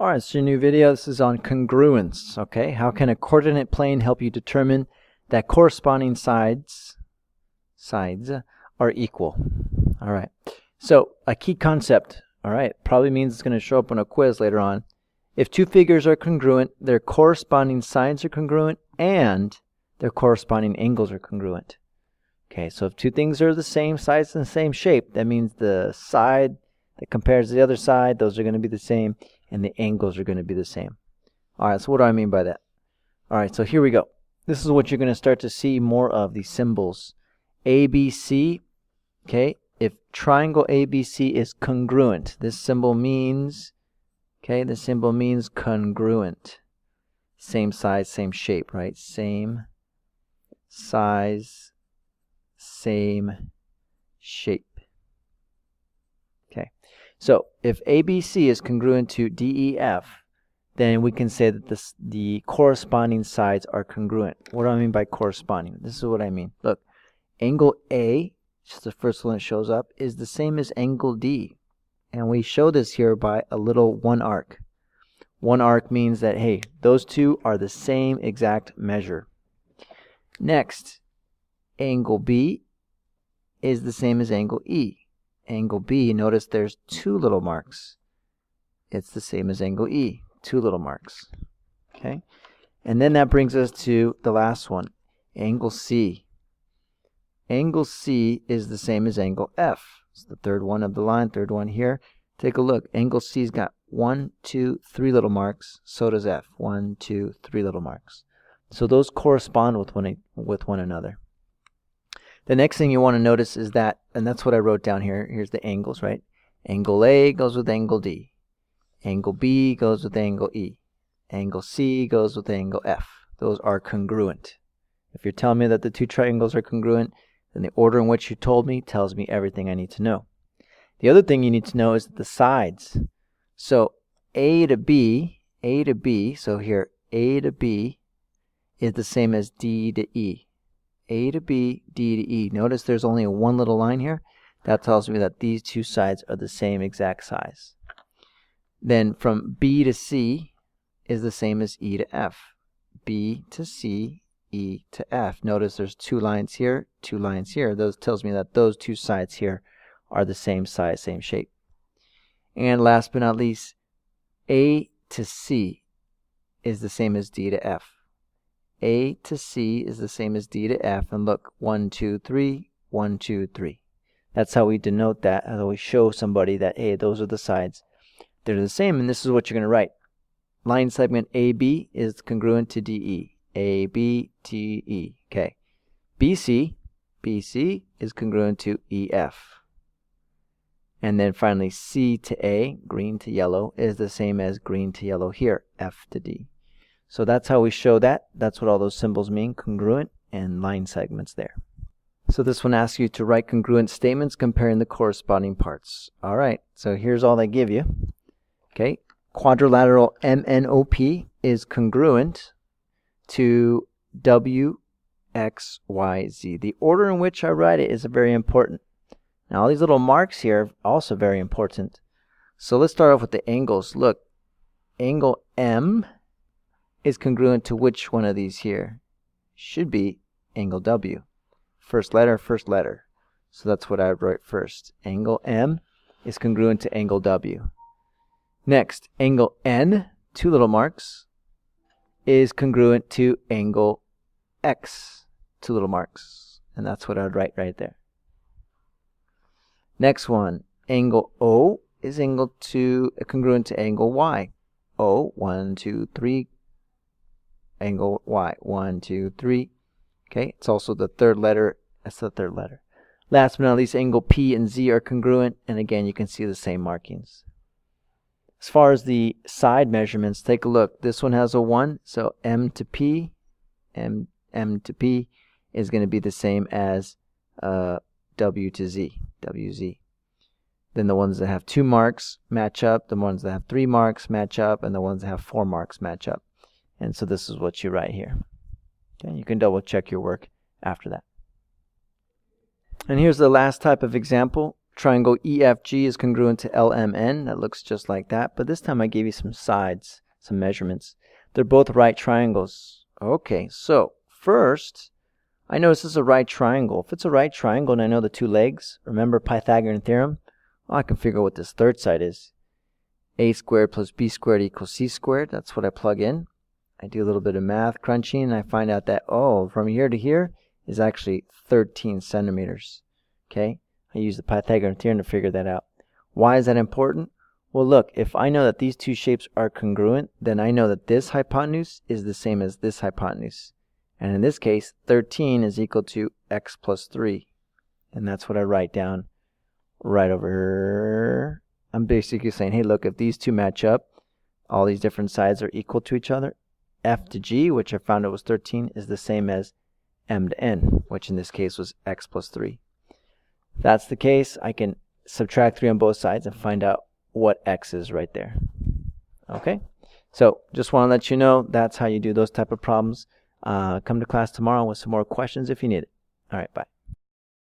Alright, so your new video, this is on congruence, okay? How can a coordinate plane help you determine that corresponding sides are equal? Alright, so a key concept, alright, probably means it's going to show up on a quiz later on. If two figures are congruent, their corresponding sides are congruent and their corresponding angles are congruent. Okay, so if two things are the same size and the same shape, that means the side that compares to the other side, those are going to be the same, and the angles are going to be the same. Alright, so what do I mean by that? Alright, so here we go. This is what you're going to start to see more of, these symbols. ABC, okay, if triangle ABC is congruent, this symbol means, okay, this symbol means congruent. Same size, same shape, right? Same size, same shape. Okay, so if ABC is congruent to DEF, then we can say that the corresponding sides are congruent. What do I mean by corresponding? This is what I mean. Look, angle A, which is the first one that shows up, is the same as angle D. And we show this here by a little one arc. One arc means that, hey, those two are the same exact measure. Next, angle B is the same as angle E. Angle B, notice there's two little marks. It's the same as angle E, two little marks. Okay, and then that brings us to the last one, angle C. Angle C is the same as angle F. It's the third one of the line, third one here. Take a look. Angle C's got 1, 2, 3 little marks. So does F. 1, 2, 3 little marks. So those correspond with one another. The next thing you want to notice is that, and that's what I wrote down here. Here's the angles, right? Angle A goes with angle D. Angle B goes with angle E. Angle C goes with angle F. Those are congruent. If you're telling me that the two triangles are congruent, then the order in which you told me tells me everything I need to know. The other thing you need to know is the sides. So A to B, so here A to B is the same as D to E. A to B, D to E. Notice there's only one little line here. That tells me that these two sides are the same exact size. Then from B to C is the same as E to F. B to C, E to F. Notice there's two lines here, two lines here. Those tells me that those two sides here are the same size, same shape. And last but not least, A to C is the same as D to F. A to C is the same as D to F. And look, 1, 2, 3, 1, 2, 3. That's how we denote that, how we show somebody that, hey, those are the sides. They're the same, and this is what you're going to write. Line segment AB is congruent to DE. AB, TE. Okay. BC is congruent to EF. And then finally C to A, green to yellow, is the same as green to yellow here, F to D. So that's how we show that. That's what all those symbols mean, congruent and line segments there. So this one asks you to write congruent statements comparing the corresponding parts. All right, so here's all they give you. Okay, quadrilateral MNOP is congruent to W, X, Y, Z. The order in which I write it is very important. Now, all these little marks here are also very important. So let's start off with the angles. Look, angle M is congruent to which one of these here? Should be angle W. First letter, first letter. So that's what I would write first. Angle M is congruent to angle W. Next, angle N, two little marks, is congruent to angle X, two little marks. And that's what I would write right there. Next one, angle O is congruent to angle Y. O, 1, 2, 3. Angle Y, 1, 2, 3. Okay, it's also the third letter. That's the third letter. Last but not least, angle P and Z are congruent. And again, you can see the same markings. As far as the side measurements, take a look. This one has a 1, so M to P is going to be the same as W to Z, WZ. Then the ones that have 2 marks match up, the ones that have 3 marks match up, and the ones that have 4 marks match up. And so this is what you write here. Okay, you can double check your work after that. And here's the last type of example. triangle EFG is congruent to LMN. That looks just like that, but this time I gave you some sides, some measurements. They're both right triangles. Okay, so first, I notice this is a right triangle. If it's a right triangle and I know the two legs, remember Pythagorean theorem, well, I can figure out what this third side is. A squared plus B squared equals C squared. That's what I plug in. I do a little bit of math crunching and I find out that, oh, from here to here is actually 13 centimeters. Okay, I use the Pythagorean theorem to figure that out. Why is that important? Well, look, if I know that these two shapes are congruent, then I know that this hypotenuse is the same as this hypotenuse. And in this case, 13 is equal to x plus 3. And that's what I write down right over here. I'm basically saying, hey, look, if these two match up, all these different sides are equal to each other. F to G, which I found it was 13, is the same as M to N, which in this case was x plus 3. If that's the case, I can subtract 3 on both sides and find out what x is right there. Okay, so just want to let you know that's how you do those type of problems. Come to class tomorrow with some more questions if you need it. All right, bye.